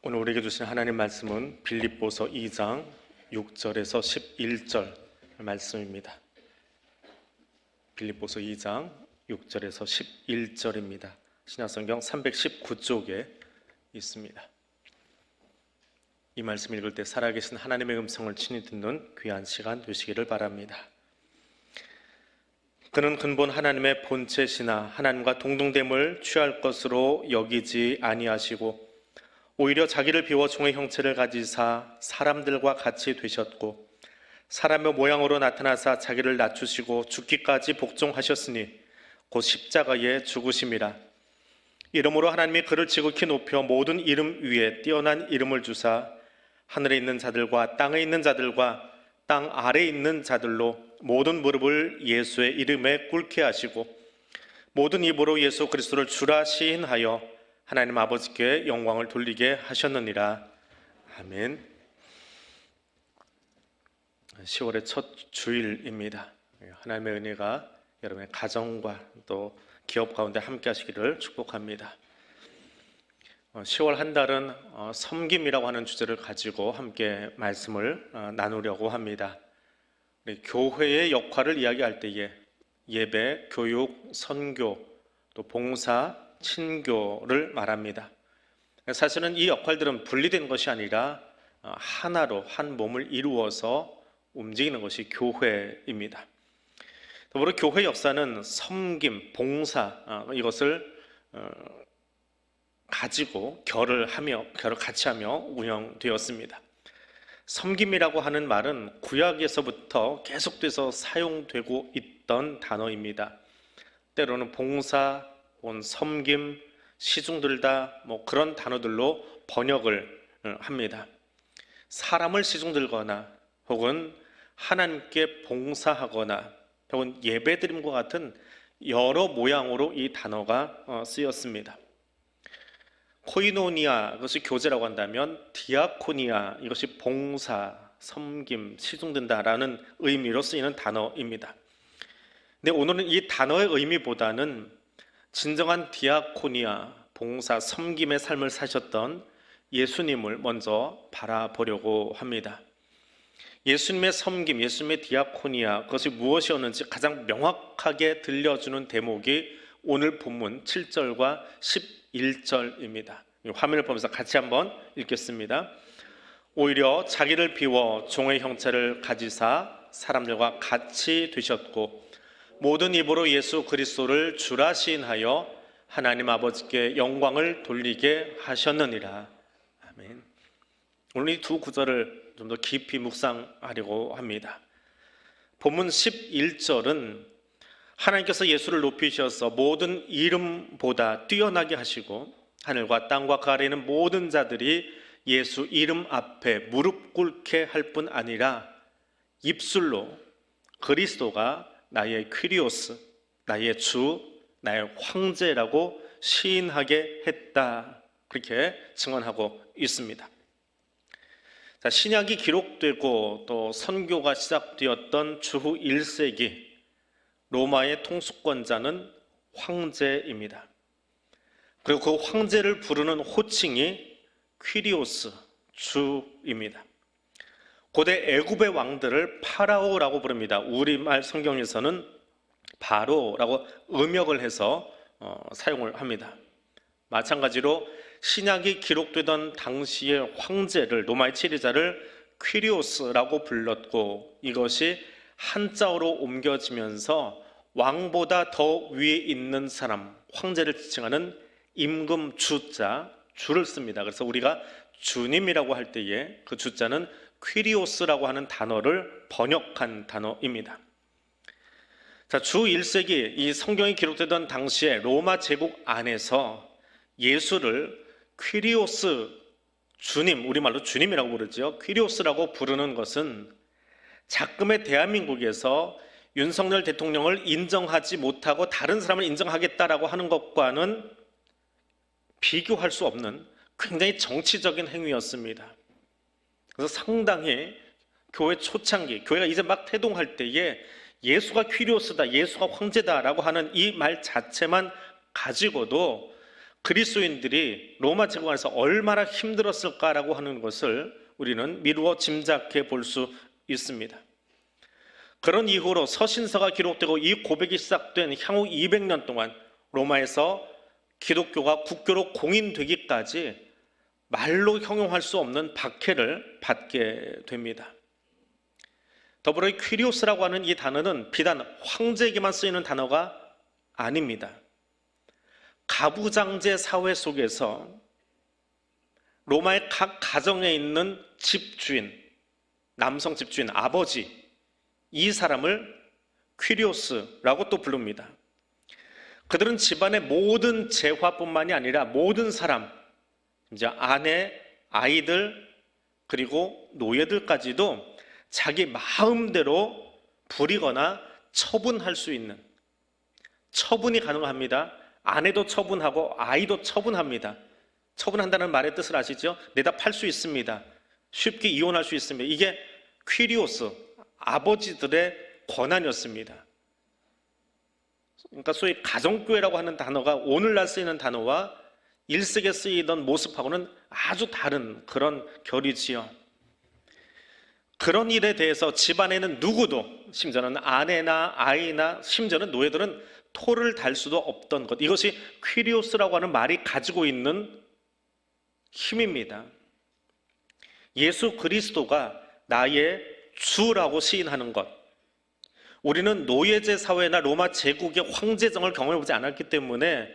오늘 우리에게 주신 하나님 말씀은 빌립보서 2장 6절에서 11절 말씀입니다. 빌립보서 2장 6절에서 11절입니다. 신약성경 319쪽에 있습니다. 이 말씀 읽을 때 살아계신 하나님의 음성을 친히 듣는 귀한 시간 되시기를 바랍니다. 그는 근본 하나님의 본체시나 하나님과 동등됨을 취할 것으로 여기지 아니하시고 오히려 자기를 비워 종의 형체를 가지사 사람들과 같이 되셨고 사람의 모양으로 나타나사 자기를 낮추시고 죽기까지 복종하셨으니 곧 십자가에 죽으심이라. 이러므로 하나님이 그를 지극히 높여 모든 이름 위에 뛰어난 이름을 주사 하늘에 있는 자들과 땅에 있는 자들과 땅 아래에 있는 자들로 모든 무릎을 예수의 이름에 꿇게 하시고 모든 입으로 예수 그리스도를 주라 시인하여 하나님 아버지께 영광을 돌리게 하셨느니라. 아멘. 10월의 첫 주일입니다. 하나님의 은혜가 여러분의 가정과 또 기업 가운데 함께 하시기를 축복합니다. 10월 한 달은 섬김이라고 하는 주제를 가지고 함께 말씀을 나누려고 합니다. 우리 교회의 역할을 이야기할 때에 예배, 교육, 선교, 또 봉사, 친교를 말합니다. 사실은 이 역할들은 분리된 것이 아니라 하나로 한 몸을 이루어서 움직이는 것이 교회입니다. 더불어 교회 역사는 섬김, 봉사 이것을 가지고 결을 같이 하며 운영되었습니다. 섬김이라고 하는 말은 구약에서부터 계속돼서 사용되고 있던 단어입니다. 때로는 봉사, 섬김, 시중들다 그런 단어들로 번역을 합니다. 사람을 시중들거나 혹은 하나님께 봉사하거나 혹은 예배드림과 같은 여러 모양으로 이 단어가 쓰였습니다. 코이노니아, 이것이 교제라고 한다면 디아코니아, 이것이 봉사, 섬김, 시중든다라는 의미로 쓰이는 단어입니다. 근데 오늘은 이 단어의 의미보다는 진정한 디아코니아, 봉사, 섬김의 삶을 사셨던 예수님을 먼저 바라보려고 합니다. 예수님의 섬김, 예수님의 디아코니아, 그것이 무엇이었는지 가장 명확하게 들려주는 대목이 오늘 본문 7절과 11절입니다. 화면을 보면서 같이 한번 읽겠습니다. 오히려 자기를 비워 종의 형체를 가지사 사람들과 같이 되셨고 모든 입으로 예수 그리스도를 주라 시인하여 하나님 아버지께 영광을 돌리게 하셨느니라. 아멘. 오늘 이 두 구절을 좀 더 깊이 묵상하려고 합니다. 본문 11절은 하나님께서 예수를 높이셔서 모든 이름보다 뛰어나게 하시고 하늘과 땅과 그 아래에 있는 모든 자들이 예수 이름 앞에 무릎 꿇게 할 뿐 아니라 입술로 그리스도가 나의 퀴리오스, 나의 주, 나의 황제라고 시인하게 했다. 그렇게 증언하고 있습니다. 자, 신약이 기록되고 또 선교가 시작되었던 주후 1세기 로마의 통수권자는 황제입니다. 그리고 그 황제를 부르는 호칭이 퀴리오스, 주입니다. 고대 애굽의 왕들을 파라오라고 부릅니다. 우리말 성경에서는 바로라고 음역을 해서 사용을 합니다. 마찬가지로 신약이 기록되던 당시의 황제를, 로마의 지리자를 퀴리오스라고 불렀고 이것이 한자어로 옮겨지면서 왕보다 더 위에 있는 사람, 황제를 지칭하는 임금 주자, 주를 씁니다. 그래서 우리가 주님이라고 할 때에 그 주자는 퀴리오스라고 하는 단어를 번역한 단어입니다. 자, 주 1세기 이 성경이 기록되던 당시에 로마 제국 안에서 예수를 퀴리오스, 주님, 우리말로 주님이라고 부르죠. 퀴리오스라고 부르는 것은 작금의 대한민국에서 윤석열 대통령을 인정하지 못하고 다른 사람을 인정하겠다라고 하는 것과는 비교할 수 없는 굉장히 정치적인 행위였습니다. 그래서 상당히 교회 초창기, 교회가 이제 막 태동할 때에 예수가 퀴리오스다, 예수가 황제다라고 하는 이 말 자체만 가지고도 그리스도인들이 로마 제국 안에서 얼마나 힘들었을까라고 하는 것을 우리는 미루어 짐작해 볼 수 있습니다. 그런 이후로 서신서가 기록되고 이 고백이 시작된 향후 200년 동안 로마에서 기독교가 국교로 공인되기까지 말로 형용할 수 없는 박해를 받게 됩니다. 더불어 퀴리오스라고 하는 이 단어는 비단 황제에게만 쓰이는 단어가 아닙니다. 가부장제 사회 속에서 로마의 각 가정에 있는 집주인, 남성 집주인, 아버지, 이 사람을 퀴리오스라고 또 부릅니다. 그들은 집안의 모든 재화뿐만이 아니라 모든 사람, 이제 아내, 아이들, 그리고 노예들까지도 자기 마음대로 부리거나 처분할 수 있는, 처분이 가능합니다. 아내도 처분하고 아이도 처분합니다. 처분한다는 말의 뜻을 아시죠? 내다 팔 수 있습니다. 쉽게 이혼할 수 있습니다. 이게 퀴리오스, 아버지들의 권한이었습니다. 그러니까 소위 가정교회라고 하는 단어가 오늘날 쓰이는 단어와 1세기에 쓰이던 모습하고는 아주 다른 그런 결이지요. 그런 일에 대해서 집안에는 누구도, 심지어는 아내나 아이나 심지어는 노예들은 토를 달 수도 없던 것, 이것이 퀴리오스라고 하는 말이 가지고 있는 힘입니다. 예수 그리스도가 나의 주라고 시인하는 것, 우리는 노예제 사회나 로마 제국의 황제정을 경험해보지 않았기 때문에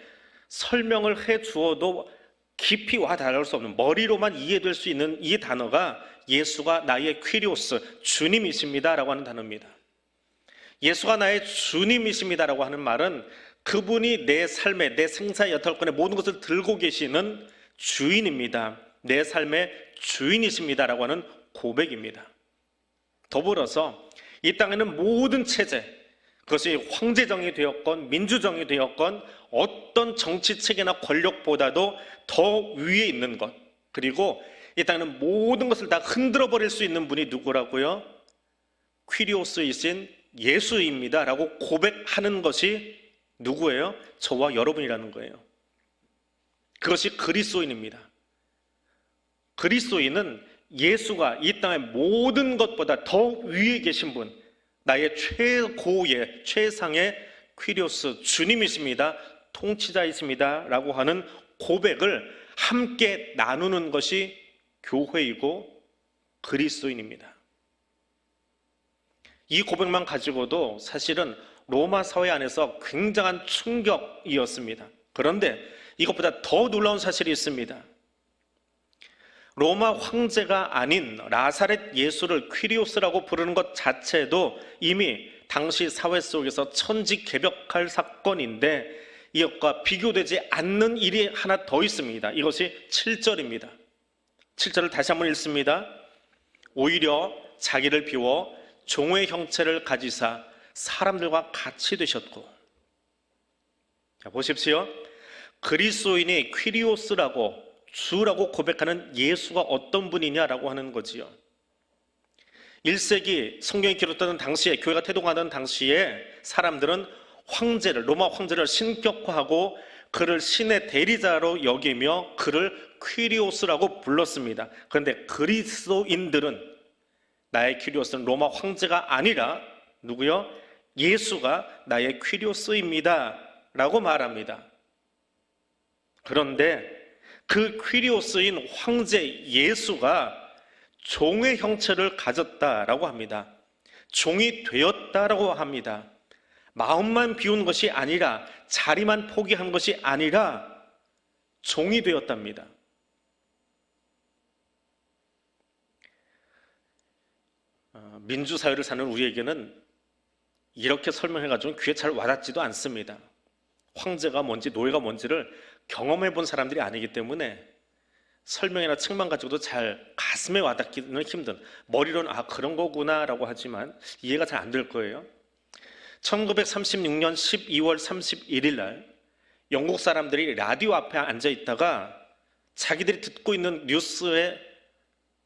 설명을 해주어도 깊이 와닿을 수 없는, 머리로만 이해될 수 있는 이 단어가 예수가 나의 퀴리오스, 주님이십니다라고 하는 단어입니다. 예수가 나의 주님이십니다라고 하는 말은 그분이 내 삶의, 내 생사의 여탈권의 모든 것을 들고 계시는 주인입니다. 내 삶의 주인이십니다라고 하는 고백입니다. 더불어서 이 땅에는 모든 체제, 그것이 황제정이 되었건 민주정이 되었건 어떤 정치체계나 권력보다도 더 위에 있는 것, 그리고 이 땅에는 모든 것을 다 흔들어 버릴 수 있는 분이 누구라고요? 퀴리오스이신 예수입니다 라고 고백하는 것이 누구예요? 저와 여러분이라는 거예요. 그것이 그리스도인입니다. 그리스도인은 예수가 이 땅의 모든 것보다 더 위에 계신 분, 나의 최고의 최상의 퀴리오스, 주님이십니다, 통치자이십니다 라고 하는 고백을 함께 나누는 것이 교회이고 그리스도인입니다. 이 고백만 가지고도 사실은 로마 사회 안에서 굉장한 충격이었습니다. 그런데 이것보다 더 놀라운 사실이 있습니다. 로마 황제가 아닌 나사렛 예수를 퀴리오스라고 부르는 것 자체도 이미 당시 사회 속에서 천지개벽할 사건인데 이것과 비교되지 않는 일이 하나 더 있습니다. 이것이 7절입니다. 7절을 다시 한번 읽습니다. 오히려 자기를 비워 종의 형체를 가지사 사람들과 같이 되셨고. 자, 보십시오. 그리스도인이 퀴리오스라고 주라고 고백하는 예수가 어떤 분이냐라고 하는 거지요. 1세기 성경이 기록되는 당시에, 교회가 태동하던 당시에 사람들은 황제를, 로마 황제를 신격화하고 그를 신의 대리자로 여기며 그를 퀴리오스라고 불렀습니다. 그런데 그리스도인들은 나의 퀴리오스는 로마 황제가 아니라 누구요? 예수가 나의 퀴리오스입니다 라고 말합니다. 그런데 그 퀴리오스인 황제 예수가 종의 형체를 가졌다라고 합니다. 종이 되었다라고 합니다. 마음만 비운 것이 아니라, 자리만 포기한 것이 아니라 종이 되었답니다. 민주사회를 사는 우리에게는 이렇게 설명해가지고 귀에 잘 와닿지도 않습니다. 황제가 뭔지 노예가 뭔지를 경험해 본 사람들이 아니기 때문에 설명이나 책만 가지고도 잘 가슴에 와닿기는 힘든, 머리로는 아 그런 거구나 라고 하지만 이해가 잘 안 될 거예요. 1936년 12월 31일 날 영국 사람들이 라디오 앞에 앉아 있다가 자기들이 듣고 있는 뉴스에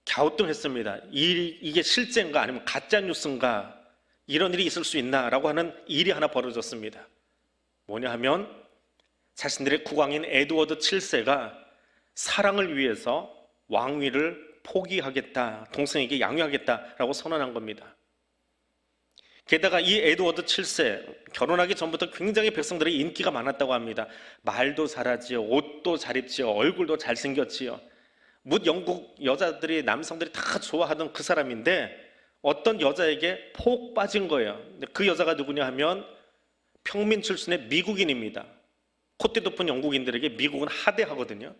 갸우뚱했습니다. 이게 실제인가 아니면 가짜 뉴스인가, 이런 일이 있을 수 있나 라고 하는 일이 하나 벌어졌습니다. 뭐냐 하면 자신들의 국왕인 에드워드 7세가 사랑을 위해서 왕위를 포기하겠다, 동생에게 양위하겠다라고 선언한 겁니다. 게다가 이 에드워드 7세 결혼하기 전부터 굉장히 백성들의 인기가 많았다고 합니다. 말도 잘하지요, 옷도 잘 입지요, 얼굴도 잘생겼지요. 묻 영국 여자들이, 남성들이 다 좋아하던 그 사람인데 어떤 여자에게 폭 빠진 거예요. 그 여자가 누구냐 하면 평민 출신의 미국인입니다. 콧대 높은 영국인들에게 미국은 하대하거든요.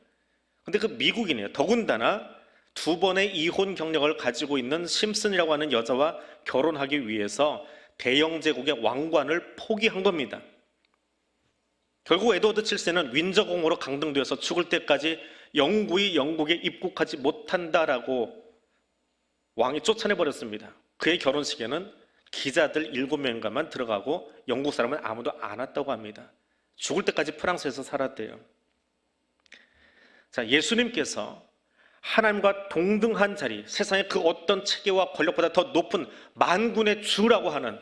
근데 그 미국인이에요. 더군다나 2번의 이혼 경력을 가지고 있는 심슨이라고 하는 여자와 결혼하기 위해서 대영 제국의 왕관을 포기한 겁니다. 결국 에드워드 7세는 윈저 공으로 강등되어서 죽을 때까지 영구히 영국에 입국하지 못한다라고 왕이 쫓아내버렸습니다. 그의 결혼식에는 기자들 7명인가만 들어가고 영국 사람은 아무도 안 왔다고 합니다. 죽을 때까지 프랑스에서 살았대요. 자, 예수님께서 하나님과 동등한 자리, 세상의 그 어떤 체계와 권력보다 더 높은 만군의 주라고 하는,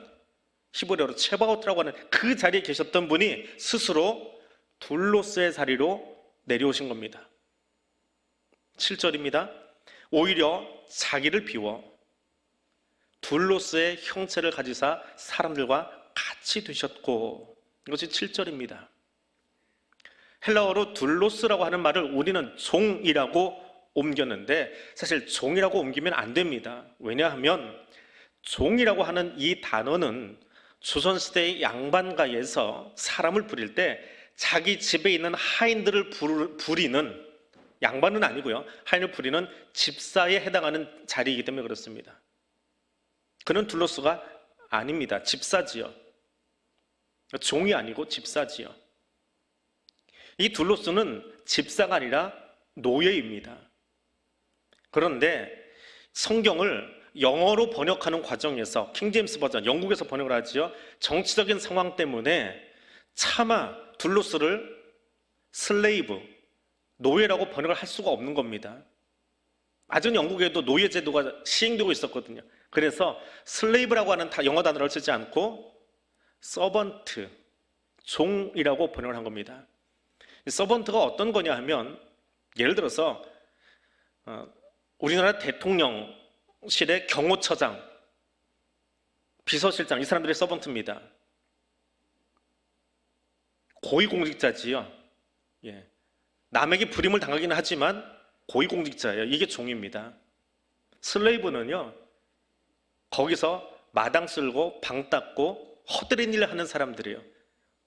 히브리어로 체바오트라고 하는 그 자리에 계셨던 분이 스스로 둘로스의 자리로 내려오신 겁니다. 7절입니다. 오히려 자기를 비워 둘로스의 형체를 가지사 사람들과 같이 되셨고, 이것이 7절입니다. 헬라어로 둘로스라고 하는 말을 우리는 종이라고 옮겼는데 사실 종이라고 옮기면 안 됩니다. 왜냐하면 종이라고 하는 이 단어는 조선시대의 양반가에서 사람을 부릴 때 자기 집에 있는 하인들을 부리는, 양반은 아니고요, 하인을 부리는 집사에 해당하는 자리이기 때문에 그렇습니다. 그는 둘로스가 아닙니다. 집사지요. 종이 아니고 집사지요. 이 둘로스는 집사가 아니라 노예입니다. 그런데 성경을 영어로 번역하는 과정에서 킹제임스 버전, 영국에서 번역을 하지요. 정치적인 상황 때문에 차마 둘로스를 슬레이브, 노예라고 번역을 할 수가 없는 겁니다. 아전 영국에도 노예 제도가 시행되고 있었거든요. 그래서 슬레이브라고 하는 영어 단어를 쓰지 않고 서번트, 종이라고 번역을 한 겁니다. 서번트가 어떤 거냐 하면, 예를 들어서 우리나라 대통령실의 경호처장, 비서실장, 이 사람들이 서번트입니다. 고위공직자지요. 예. 남에게 불임을 당하기는 하지만 고위공직자예요. 이게 종입니다. 슬레이브는요, 거기서 마당 쓸고 방 닦고 헛되는 일을 하는 사람들이에요.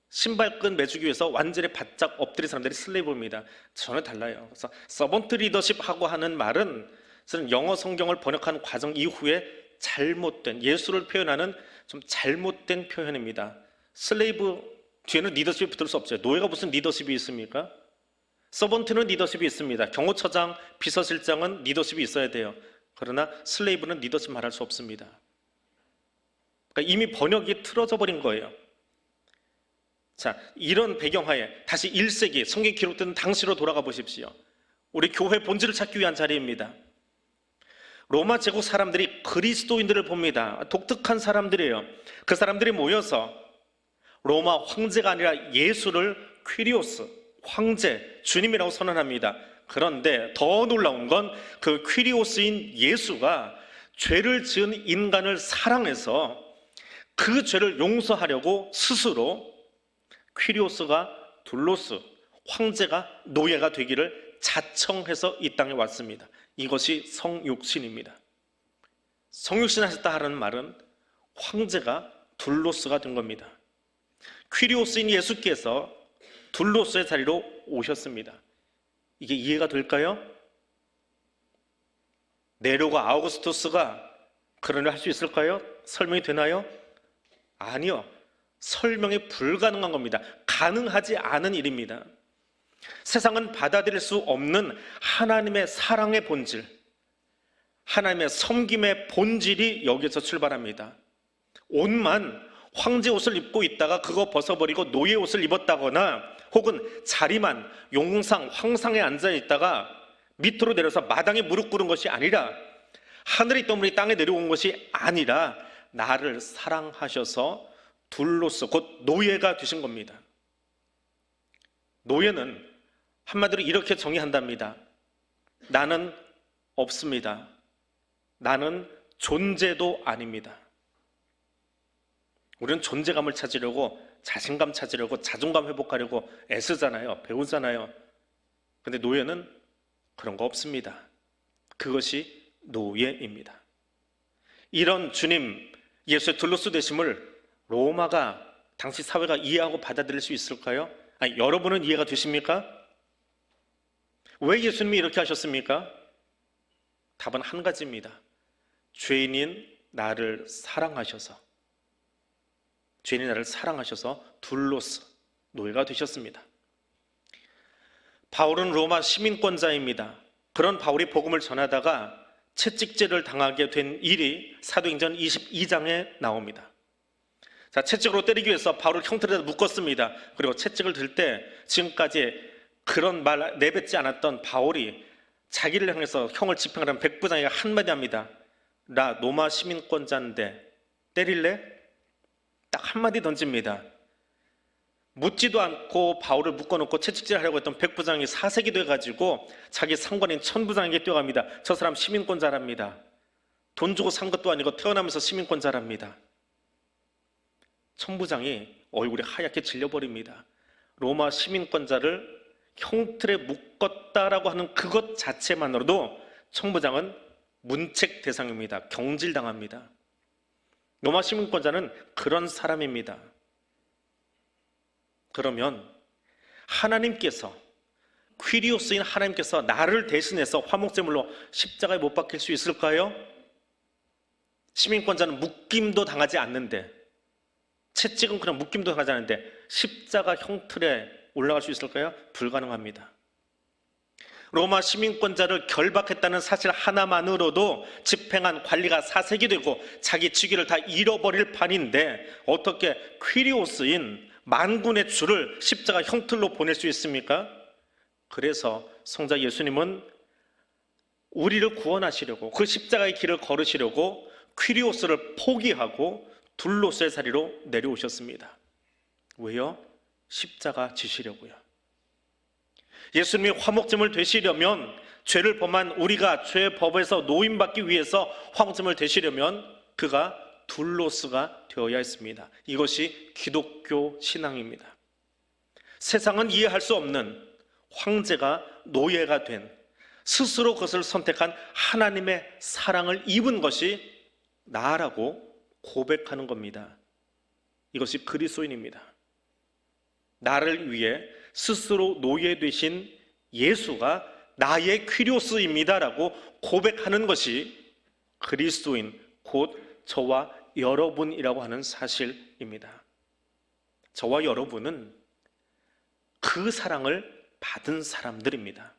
신발끈 매주기 위해서 완전히 바짝 엎드린 사람들이 슬레이브입니다. 전혀 달라요. 그래서 서번트 리더십하고 하는 말은 영어 성경을 번역한 과정 이후에 잘못된, 예수를 표현하는 좀 잘못된 표현입니다. 슬레이브 뒤에는 리더십이 붙을 수 없죠. 노예가 무슨 리더십이 있습니까? 서번트는 리더십이 있습니다. 경호처장, 비서실장은 리더십이 있어야 돼요. 그러나 슬레이브는 리더십 말할 수 없습니다. 그러니까 이미 번역이 틀어져 버린 거예요. 자, 이런 배경하에 다시 1세기 성경에 기록된 당시로 돌아가 보십시오. 우리 교회 본질을 찾기 위한 자리입니다. 로마 제국 사람들이 그리스도인들을 봅니다. 독특한 사람들이에요. 그 사람들이 모여서 로마 황제가 아니라 예수를 퀴리오스, 황제, 주님이라고 선언합니다. 그런데 더 놀라운 건 그 퀴리오스인 예수가 죄를 지은 인간을 사랑해서 그 죄를 용서하려고 스스로 퀴리오스가 둘로스, 황제가 노예가 되기를 자청해서 이 땅에 왔습니다. 이것이 성육신입니다. 성육신 하셨다 하는 말은 황제가 둘로스가 된 겁니다. 퀴리오스인 예수께서 둘로스의 자리로 오셨습니다. 이게 이해가 될까요? 네로가 아우구스투스가 그런 일을 할 수 있을까요? 설명이 되나요? 아니요. 설명이 불가능한 겁니다. 가능하지 않은 일입니다. 세상은 받아들일 수 없는 하나님의 사랑의 본질, 하나님의 섬김의 본질이 여기서 출발합니다. 옷만 황제 옷을 입고 있다가 그거 벗어버리고 노예 옷을 입었다거나 혹은 자리만 용상, 황상에 앉아 있다가 밑으로 내려서 마당에 무릎 꿇은 것이 아니라, 하늘에 있던 분이 땅에 내려온 것이 아니라 나를 사랑하셔서 둘로서 곧 노예가 되신 겁니다. 노예는 한마디로 이렇게 정의한답니다. 나는 없습니다. 나는 존재도 아닙니다. 우리는 존재감을 찾으려고, 자신감 찾으려고, 자존감 회복하려고 애쓰잖아요. 배우잖아요. 근데 노예는 그런 거 없습니다. 그것이 노예입니다. 이런 주님 예수의 들로스 되심을 로마가, 당시 사회가 이해하고 받아들일 수 있을까요? 아니, 여러분은 이해가 되십니까? 왜 예수님이 이렇게 하셨습니까? 답은 한 가지입니다. 죄인인 나를 사랑하셔서, 죄인인 나를 사랑하셔서 둘로스, 노예가 되셨습니다. 바울은 로마 시민권자입니다. 그런 바울이 복음을 전하다가 채찍질을 당하게 된 일이 사도행전 22장에 나옵니다. 자, 채찍으로 때리기 위해서 바울을 형틀에다 묶었습니다. 그리고 채찍을 들 때 지금까지 그런 말 내뱉지 않았던 바울이 자기를 향해서 형을 집행하는 백부장에게 한마디 합니다. 나 로마 시민권자인데 때릴래? 딱 한마디 던집니다. 묻지도 않고 바울을 묶어놓고 채찍질하려고 했던 백부장이 사색이 돼가지고 자기 상관인 천부장에게 뛰어갑니다. 저 사람 시민권자랍니다. 돈 주고 산 것도 아니고 태어나면서 시민권자랍니다. 천부장이 얼굴이 하얗게 질려버립니다. 로마 시민권자를 형틀에 묶었다라고 하는 그것 자체만으로도 천부장은 문책 대상입니다. 경질당합니다. 로마 시민권자는 그런 사람입니다. 그러면 하나님께서, 퀴리오스인 하나님께서 나를 대신해서 화목제물로 십자가에 못 박힐 수 있을까요? 시민권자는 묶임도 당하지 않는데, 채찍은 그냥 묶임도 당하지 않는데 십자가 형틀에 올라갈 수 있을까요? 불가능합니다. 로마 시민권자를 결박했다는 사실 하나만으로도 집행한 관리가 사색이 되고 자기 직위를 다 잃어버릴 판인데 어떻게 퀴리오스인 만군의 주를 십자가 형틀로 보낼 수 있습니까? 그래서 성자 예수님은 우리를 구원하시려고, 그 십자가의 길을 걸으시려고 퀴리오스를 포기하고 둘로스의 자리로 내려오셨습니다. 왜요? 십자가 지시려고요. 예수님이 화목제물 되시려면, 죄를 범한 우리가 죄의 법에서 노임받기 위해서 화목제물 되시려면 그가 둘로스가 되어야 했습니다. 이것이 기독교 신앙입니다. 세상은 이해할 수 없는 황제가 노예가 된, 스스로 그것을 선택한 하나님의 사랑을 입은 것이 나라고 고백하는 겁니다. 이것이 그리스도인입니다. 나를 위해 스스로 노예 되신 예수가 나의 퀴리오스입니다라고 고백하는 것이 그리스도인, 곧 저와 여러분이라고 하는 사실입니다. 저와 여러분은 그 사랑을 받은 사람들입니다.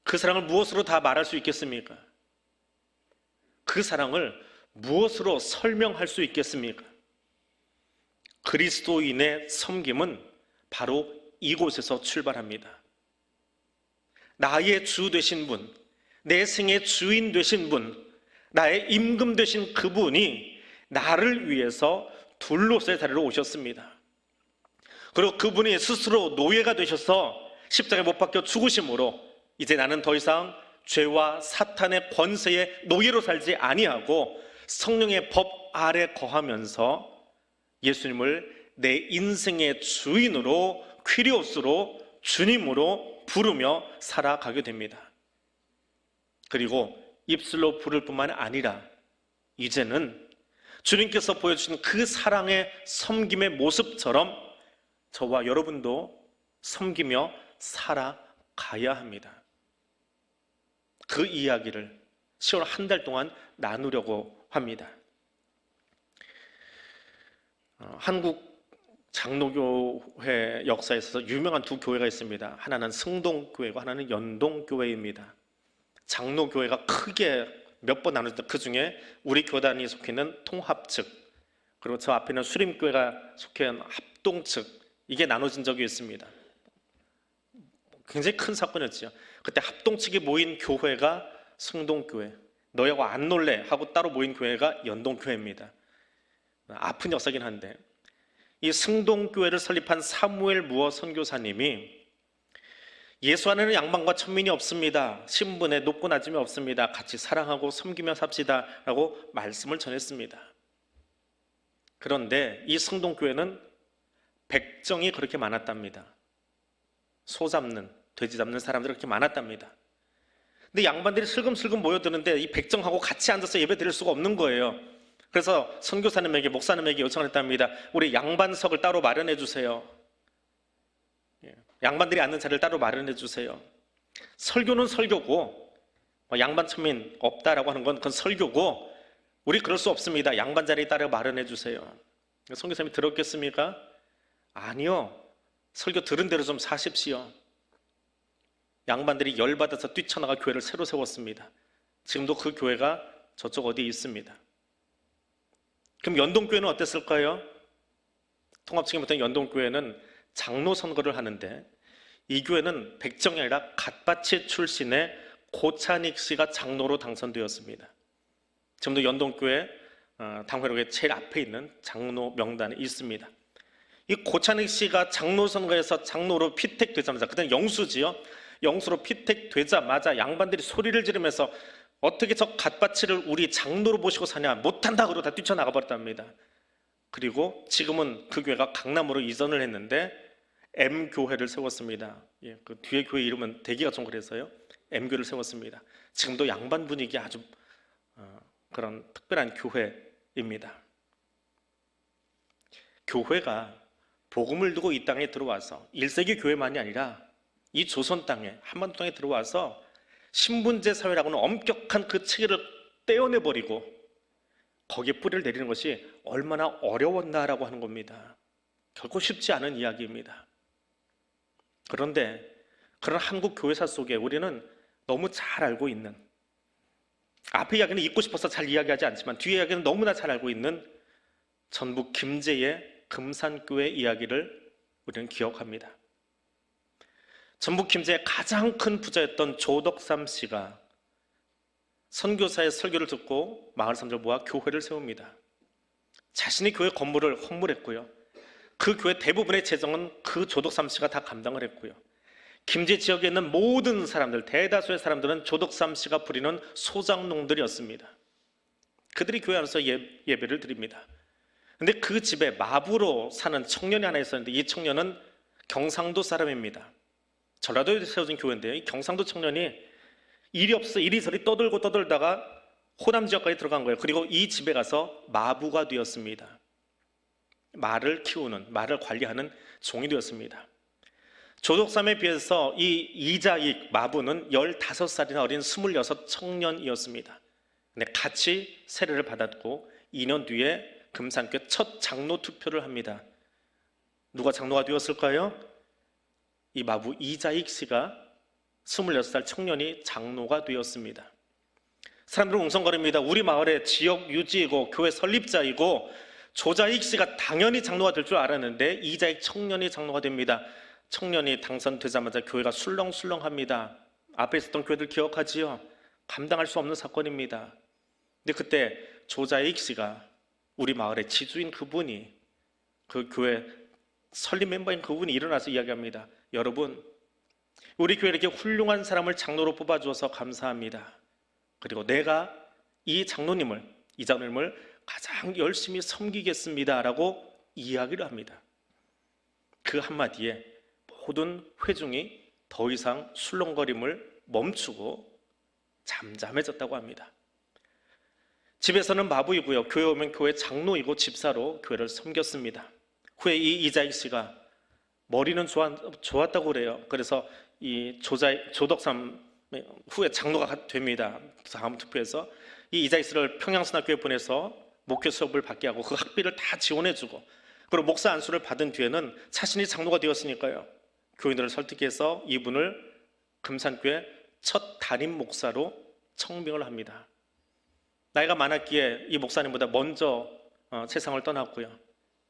그 사랑을 무엇으로 다 말할 수 있겠습니까? 그 사랑을 무엇으로 설명할 수 있겠습니까? 그리스도인의 섬김은 바로 이곳에서 출발합니다. 나의 주 되신 분, 내 생의 주인 되신 분, 나의 임금 되신 그분이 나를 위해서 둘로스의 자리로 오셨습니다. 그리고 그분이 스스로 노예가 되셔서 십자가에 못 박혀 죽으심으로 이제 나는 더 이상 죄와 사탄의 권세의 노예로 살지 아니하고 성령의 법 아래 거하면서 예수님을 내 인생의 주인으로, 퀴리오스로, 주님으로 부르며 살아가게 됩니다. 그리고 입술로 부를 뿐만 아니라 이제는 주님께서 보여주신 그 사랑의 섬김의 모습처럼 저와 여러분도 섬기며 살아가야 합니다. 그 이야기를 10월 한 달 동안 나누려고 합니다. 한국 장로교회 역사에 있어서 유명한 두 교회가 있습니다. 하나는 승동교회고 하나는 연동교회입니다. 장로교회가 크게 몇 번 나누는데 그 중에 우리 교단이 속해 있는 통합 측, 그리고 저 앞에는 수림교회가 속해 있는 합동 측, 이게 나눠진 적이 있습니다. 굉장히 큰 사건이었죠. 그때 합동 측이 모인 교회가 승동교회, 너희하고 안 놀래 하고 따로 모인 교회가 연동교회입니다. 아픈 역사긴 한데 이 승동교회를 설립한 사무엘 무어 선교사님이 예수 안에는 양반과 천민이 없습니다. 신분에 높고 낮음이 없습니다. 같이 사랑하고 섬기며 삽시다 라고 말씀을 전했습니다. 그런데 이 승동교회는 백정이 그렇게 많았답니다. 소 잡는, 돼지 잡는 사람들이 그렇게 많았답니다. 근데 양반들이 슬금슬금 모여드는데 이 백정하고 같이 앉아서 예배 드릴 수가 없는 거예요. 그래서 선교사님에게, 목사님에게 요청을 했답니다. 우리 양반석을 따로 마련해 주세요. 양반들이 앉는 자리를 따로 마련해 주세요. 설교는 설교고 양반 천민 없다라고 하는 건 그건 설교고 우리 그럴 수 없습니다. 양반 자리 따로 마련해 주세요. 선교사님이 들었겠습니까? 아니요. 설교 들은 대로 좀 사십시오. 양반들이 열받아서 뛰쳐나가 교회를 새로 세웠습니다. 지금도 그 교회가 저쪽 어디에 있습니다. 그럼 연동교회는 어땠을까요? 통합적인 연동교회는 장로 선거를 하는데 이 교회는 백정이 아니라 갓바치 출신의 고찬익 씨가 장로로 당선되었습니다. 지금도 연동교회 당회록의 제일 앞에 있는 장로 명단에 있습니다. 이 고찬익 씨가 장로 선거에서 장로로 피택되자마자, 그때는 영수지요. 영수로 피택되자마자 양반들이 소리를 지르면서 어떻게 저 갓바치를 우리 장로로 모시고 사냐, 못한다 그러고 다 뛰쳐나가 버렸답니다. 그리고 지금은 그 교회가 강남으로 이전을 했는데 M교회를 세웠습니다. 그 뒤에 교회 이름은 대기가 좀 그래서요. M교회를 세웠습니다. 지금도 양반 분위기 아주 그런 특별한 교회입니다. 교회가 복음을 두고 이 땅에 들어와서 1세기 교회만이 아니라 이 조선 땅에, 한반도 땅에 들어와서 신분제 사회라고는 엄격한 그 체계를 떼어내버리고 거기에 뿌리를 내리는 것이 얼마나 어려웠나라고 하는 겁니다. 결코 쉽지 않은 이야기입니다. 그런데 그런 한국 교회사 속에 우리는 너무 잘 알고 있는, 앞에 이야기는 잊고 싶어서 잘 이야기하지 않지만 뒤에 이야기는 너무나 잘 알고 있는 전북 김제의 금산교회 이야기를 우리는 기억합니다. 전북 김제의 가장 큰 부자였던 조덕삼 씨가 선교사의 설교를 듣고 마을 사람들 모아 교회를 세웁니다. 자신이 교회 건물을 헌물했고요. 그 교회 대부분의 재정은 그 조덕삼 씨가 다 감당을 했고요. 김제 지역에 있는 모든 사람들, 대다수의 사람들은 조덕삼 씨가 부리는 소장농들이었습니다. 그들이 교회 안에서 예배를 드립니다. 근데 그 집에 마부로 사는 청년이 하나 있었는데 이 청년은 경상도 사람입니다. 전라도에 세워진 교회인데요. 이 경상도 청년이 일이 없어 이리저리 떠들다가 호남 지역까지 들어간 거예요. 그리고 이 집에 가서 마부가 되었습니다. 말을 키우는, 말을 관리하는 종이 되었습니다. 조덕삼에 비해서 이 이자익 마부는 15살이나 어린 26 청년이었습니다. 근데 같이 세례를 받았고 2년 뒤에 금산교회 첫 장로 투표를 합니다. 누가 장로가 되었을까요? 이 마부 이자익 씨가 26살 청년이 장로가 되었습니다. 사람들은 웅성거립니다. 우리 마을의 지역 유지이고 교회 설립자이고 조자익 씨가 당연히 장로가 될 줄 알았는데 이자익 청년이 장로가 됩니다. 청년이 당선되자마자 교회가 술렁술렁합니다. 앞에 있었던 교회들 기억하지요? 감당할 수 없는 사건입니다. 근데 그때 조자익 씨가 우리 마을의 지주인 그분이, 그 교회 설립 멤버인 그분이 일어나서 이야기합니다. 여러분, 우리 교회에 이렇게 훌륭한 사람을 장로로 뽑아주어서 감사합니다. 그리고 내가 이 장로님을 가장 열심히 섬기겠습니다 라고 이야기를 합니다. 그 한마디에 모든 회중이 더 이상 술렁거림을 멈추고 잠잠해졌다고 합니다. 집에서는 마부이고요, 교회 오면 교회 장로이고 집사로 교회를 섬겼습니다. 후에 이 이자익 씨가 머리는 좋았다고 그래요. 그래서 이 조덕삼 후에 장로가 됩니다. 다음 투표에서 이 이자익 씨를 평양신학교에 보내서 목회 수업을 받게 하고 그 학비를 다 지원해주고, 그리고 목사 안수를 받은 뒤에는 자신이 장로가 되었으니까요, 교인들을 설득해서 이분을 금산교회 첫 담임 목사로 청빙을 합니다. 나이가 많았기에 이 목사님보다 먼저 세상을 떠났고요.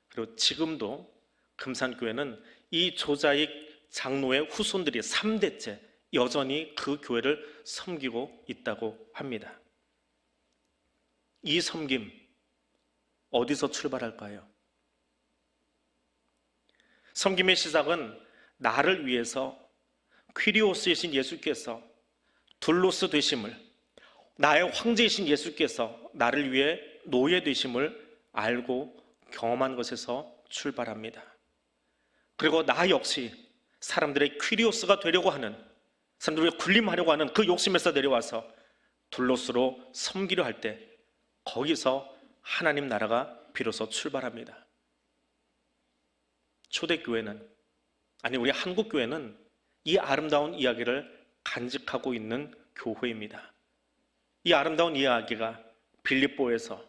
그리고 지금도 금산교회는 이 조자익 장로의 후손들이 3대째 여전히 그 교회를 섬기고 있다고 합니다. 이 섬김 어디서 출발할까요? 섬김의 시작은 나를 위해서 퀴리오스이신 예수께서 둘로스 되심을, 나의 황제이신 예수께서 나를 위해 노예 되심을 알고 경험한 것에서 출발합니다. 그리고 나 역시 사람들의 퀴리오스가 되려고 하는, 사람들을 군림하려고 하는 그 욕심에서 내려와서 둘로스로 섬기려 할 때 거기서 하나님 나라가 비로소 출발합니다. 초대교회는, 아니 우리 한국교회는 이 아름다운 이야기를 간직하고 있는 교회입니다. 이 아름다운 이야기가 빌립보에서,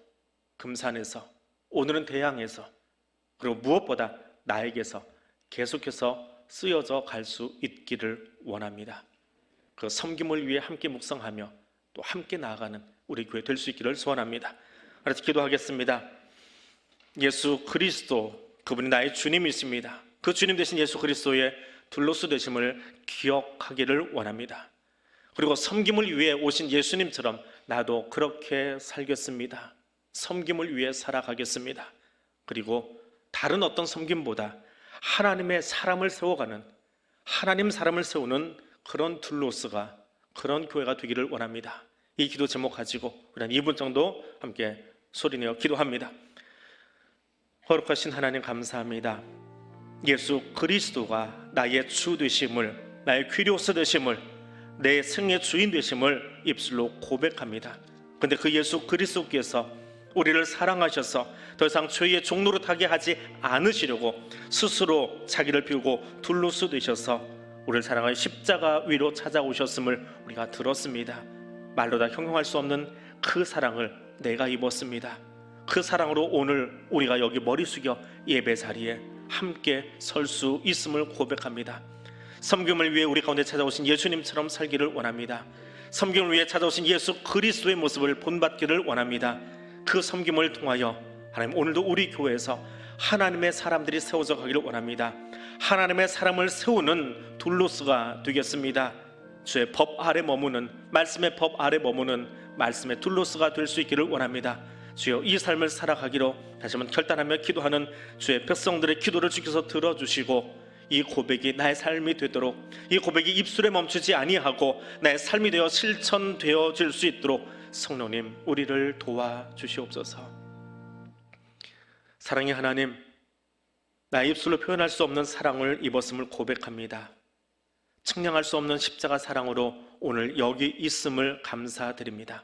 금산에서, 오늘은 대양에서, 그리고 무엇보다 나에게서 계속해서 쓰여져 갈 수 있기를 원합니다. 그 섬김을 위해 함께 묵상하며 또 함께 나아가는 우리 교회 될 수 있기를 소원합니다. 그래서 기도하겠습니다. 예수 그리스도, 그분이 나의 주님이십니다. 그 주님 되신 예수 그리스도의 둘로스 되심을 기억하기를 원합니다. 그리고 섬김을 위해 오신 예수님처럼 나도 그렇게 살겠습니다. 섬김을 위해 살아가겠습니다. 그리고 다른 어떤 섬김보다 하나님의 사람을 세워가는, 하나님 사람을 세우는 그런 둘로스가, 그런 교회가 되기를 원합니다. 이 기도 제목 가지고 우리 한 2분 정도 함께 소리내어 기도합니다. 거룩하신 하나님 감사합니다. 예수 그리스도가 나의 주 되심을, 나의 퀴리오스 되심을, 내 생의 주인 되심을 입술로 고백합니다. 근데 그 예수 그리스도께서 우리를 사랑하셔서 더 이상 죄의 종노릇하게 하지 않으시려고 스스로 자기를 비우고 둘로스 되셔서 우리를 사랑하여 십자가 위로 찾아오셨음을 우리가 들었습니다. 말로 다 형용할 수 없는 그 사랑을 내가 입었습니다. 그 사랑으로 오늘 우리가 여기 머리 숙여 예배 자리에 함께 설 수 있음을 고백합니다. 섬김을 위해 우리 가운데 찾아오신 예수님처럼 살기를 원합니다. 섬김을 위해 찾아오신 예수 그리스도의 모습을 본받기를 원합니다. 그 섬김을 통하여 하나님 오늘도 우리 교회에서 하나님의 사람들이 세워져 가기를 원합니다. 하나님의 사람을 세우는 둘로스가 되겠습니다. 주의 법 아래 머무는, 말씀의 법 아래 머무는 말씀의 둘로스가 될 수 있기를 원합니다. 주여 이 삶을 살아가기로 다시 한번 결단하며 기도하는 주의 백성들의 기도를 주께서 들어주시고 이 고백이 나의 삶이 되도록, 이 고백이 입술에 멈추지 아니하고 나의 삶이 되어 실천되어질 수 있도록 성령님 우리를 도와주시옵소서. 사랑의 하나님, 나의 입술로 표현할 수 없는 사랑을 입었음을 고백합니다. 측량할 수 없는 십자가 사랑으로 오늘 여기 있음을 감사드립니다.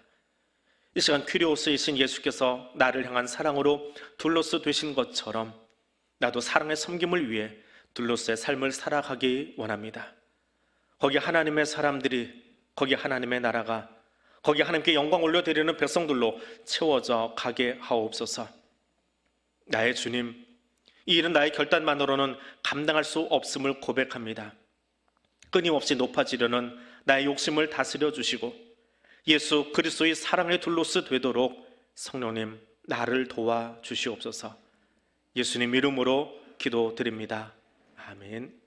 이 시간 퀴리오스이신 예수께서 나를 향한 사랑으로 둘로스 되신 것처럼 나도 사랑의 섬김을 위해 둘로스의 삶을 살아가기 원합니다. 거기 하나님의 사람들이, 거기 하나님의 나라가, 거기 하나님께 영광 올려드리는 백성들로 채워져 가게 하옵소서. 나의 주님, 이 일은 나의 결단만으로는 감당할 수 없음을 고백합니다. 끊임없이 높아지려는 나의 욕심을 다스려 주시고 예수 그리스도의 사랑의 둘로스 되도록 성령님 나를 도와주시옵소서. 예수님 이름으로 기도드립니다. 아멘.